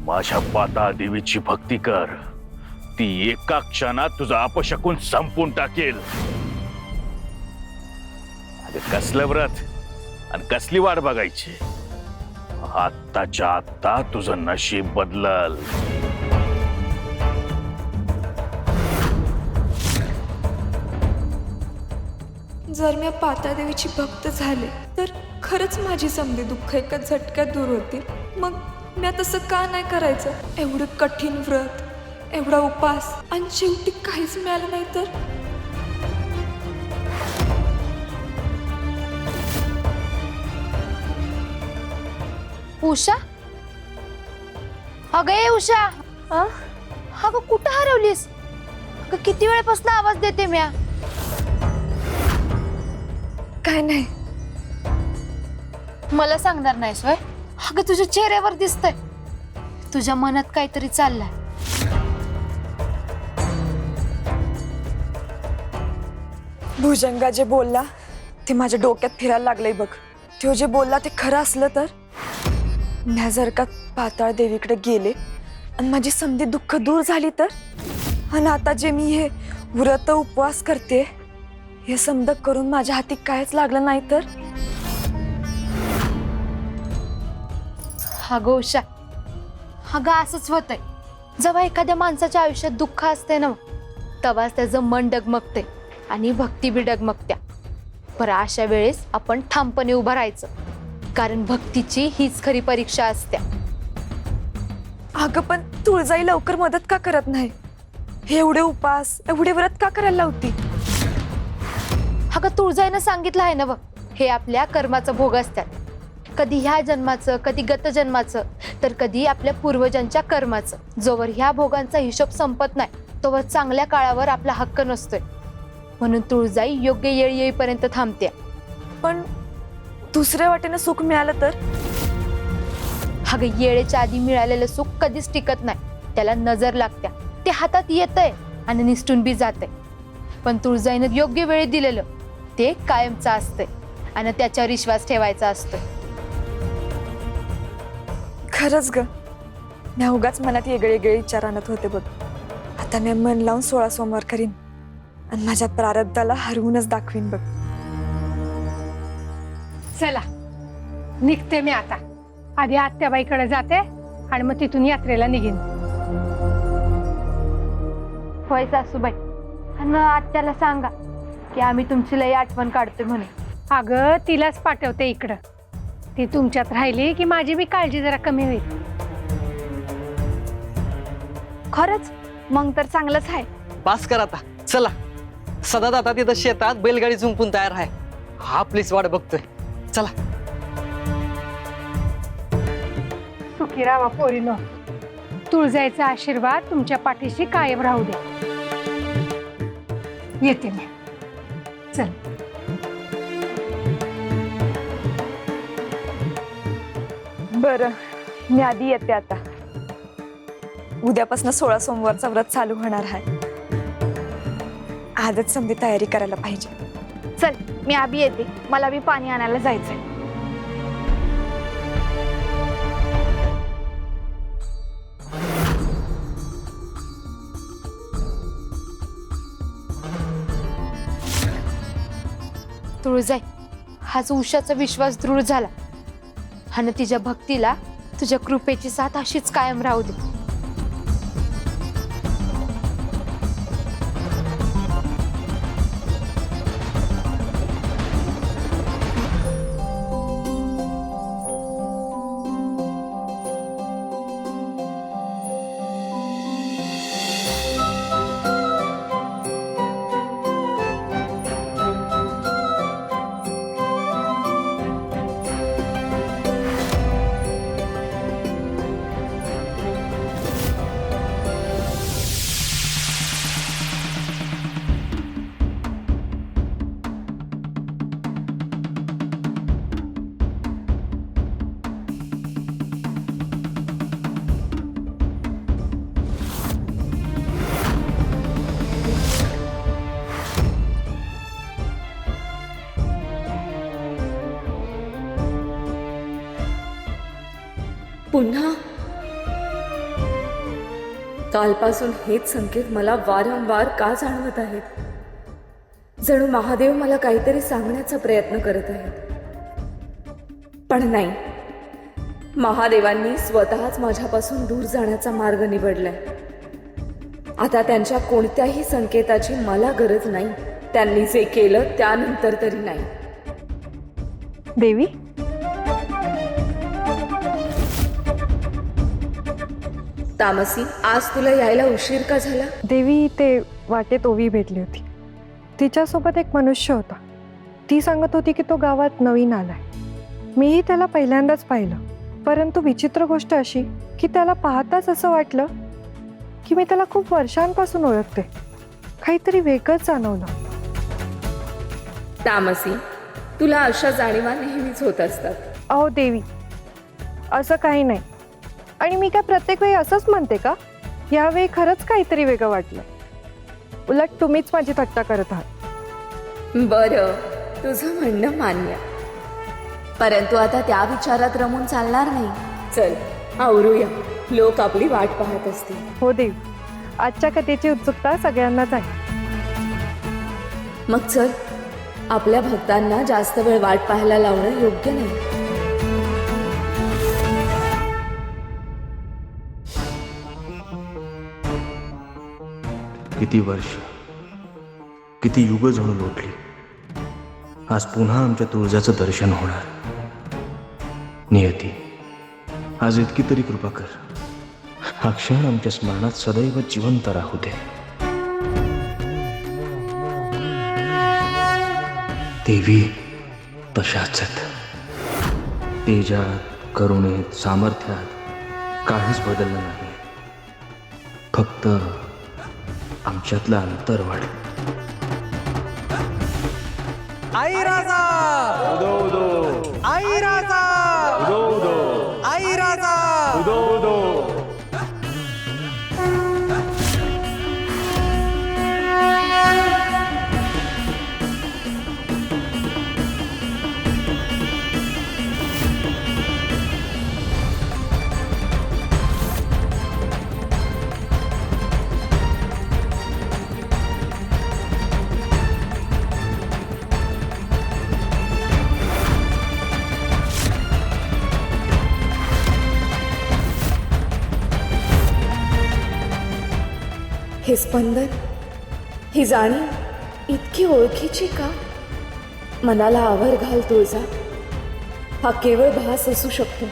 माझ्या पाताळ देवीची भक्ती कर, ती एका क्षणात तुझा अपशकुन संपून टाकेल. अरे कसलं व्रत आणि कसली वाट बघायची? आत्ताच्या आत्ता तुझं नशीब बदलल. जर मी पाताळदेवीची भक्त झाले तर खरंच माझी समधी दुःख एका झटक्यात दूर होतील. मग मी तसं का नाही करायचं? एवढं कठीण व्रत, एवढा उपास आणि शेवटी काहीच मिळालं नाही तर? उषा, अगं ए उषा, अगं कुठं हरवलीस? अगं किती वेळापासून आवाज देते म्या. काय नाही. मला सांगणार नाहीस होय? अगं तुझ्या चेहऱ्यावर दिसतंय तुझ्या मनात काहीतरी चाललंय. भुजंगा जे बोलला ते माझ्या डोक्यात फिरायला लागलंय बघ. तो जे बोलला ते खरं असलं तर मी जर का पाताळ देवीकडे गेले आणि माझी समधी दुःख दूर झाली तर? आणि आता जे मी हे व्रत उपवास करते हे समद करून माझ्या हाती कायच लागलं नाही तर? अगं उषा, अगं असंच होतंय. जेव्हा एखाद्या माणसाच्या आयुष्यात दुःख असते ना, तेव्हाच त्याचं मन डगमगते आणि भक्ती बी डगमगत्या. बरं अशा वेळेस आपण ठामपणे उभं राहायचं, कारण भक्तीची हीच खरी परीक्षा असते. अगं पण तुळजाई लवकर मदत का करत नाही? हे एवढे उपास एवढे व्रत का करायला लावती? अगं तुळजाईनं सांगितलं आहे ना बघ, हे आपल्या कर्माचं भोग असतात. कधी ह्या जन्माचं, कधी गत जन्माचं, तर कधी आपल्या पूर्वजांच्या कर्माचं. जोवर ह्या भोगांचा हिशोब संपत नाही तोवर चांगल्या काळावर आपला हक्क नसतोय. म्हणून तुळजाई योग्य येळ येईपर्यंत थांबते. पण दुसऱ्या वाटेनं सुख मिळालं तर? अगं येळेच्या आधी मिळालेलं सुख कधीच टिकत नाही. त्याला नजर लागत्या, ते हातात येतंय आणि निसटून बी जातंय. पण तुळजाईनं योग्य वेळी दिलेलं ते कायमचं असतंय आणि त्याच्यावर विश्वास ठेवायचा असतोय. खरंच ग, मी उगाच मनात वेगळे वेगळे विचार आणत होते बघ. आता मी मन लावून 16 सोमवार करीन आणि माझ्या प्रारब्धाला हरवूनच दाखवीन बघ. चला निघते मी आता. आधी आत्याबाईकडे जाते आणि मग तिथून यात्रेला निघेन. होय सासूबाई, आणि आत्याला सांगा की आम्ही तुमची लई आठवण काढतोय म्हणे. अगं तिलाच पाठवते इकडं. ती तुमच्यात राहिली की माझी बी काळजी जरा कमी होईल. खरंच मग तर चांगलंच आहे. पास कर आता, चला. सदा दादा तिथं शेतात बैलगाडी झुंपून तयार आहे. हा प्लीज वाट बघतोय. चला. सुखी राहा पोरीनो. तुळजाईचा आशीर्वाद तुमच्या पाठीशी कायम राहू द्या. येते मी. चल. बरं, मी आधी येते आता. उद्यापासून 16 सोमवारचा व्रत चालू होणार आहे. आजच समधी तयारी करायला पाहिजे. चल मी आबी येते, मला बी पाणी आणायला जायचंय. तुळजाई, हा जो उषाचा विश्वास दृढ झाला आणि तिच्या भक्तीला तुझ्या कृपेची साथ अशीच कायम राहू दे. पुन्हा कालपासून हेच संकेत मला वारंवार का जाणवत आहेत? जणू महादेव मला काहीतरी सांगण्याचा प्रयत्न करत आहेत. पण नाही, महादेवांनी स्वतःच माझ्यापासून दूर जाण्याचा मार्ग निवडलाय. आता त्यांच्या कोणत्याही संकेताची मला गरज नाही. त्यांनी जे केलं त्यानंतर तरी नाही. देवी, तामसी, आज तुला यायला उशीर का झाला? देवी, ते वाटेत ओवी भेटली होती. तिच्यासोबत एक मनुष्य होता. ती सांगत होती की तो गावात नवीन आलाय. मीही त्याला पहिल्यांदाच पाहिलं, परंतु विचित्र गोष्ट अशी की त्याला पाहताच असं वाटलं की मी त्याला खूप वर्षांपासून ओळखते. काहीतरी वेगळंच जाणवलं. तामसी, तुला अशा जाणीवा नेहमीच होत असतात. अहो देवी, असं काही नाही. आणि मी काय प्रत्येक वेळी असंच म्हणते का? यावेळी खरंच काहीतरी वेगळं वाटलं. उलट तुम्हीच माझी थट्टा करत आहात. बरं, तुझं म्हणणं मान्य, परंतु आता त्या विचारात रमून चालणार नाही. चल आवरूया, लोक आपली वाट पाहत असतील. हो देवी, आजच्या कथेची उत्सुकता सगळ्यांनाच आहे. मग चल, आपल्या भक्तांना जास्त वेळ वाट पाहायला लावणं योग्य नाही. किती वर्ष, किती युग जणू लोटली. आज पुन्हा आमच्या तुळजाचं दर्शन होणार. नियती, आज इतकी तरी कृपा कर. हा क्षण आमच्या स्मरणात सदैव जिवंत राहू दे. देवी, तशाच आहेत. तेजात, करुणेत, सामर्थ्यात काहीच बदललं नाही. फक्त आमच्यातलं अंतर वाढलं. आई राजा, आई राजा, आई राजा. हे स्पंदन, ही जाणीव इतकी ओळखीची का? मनाला आवर घाल तुळजा. हा केवळ भास असू शकतो.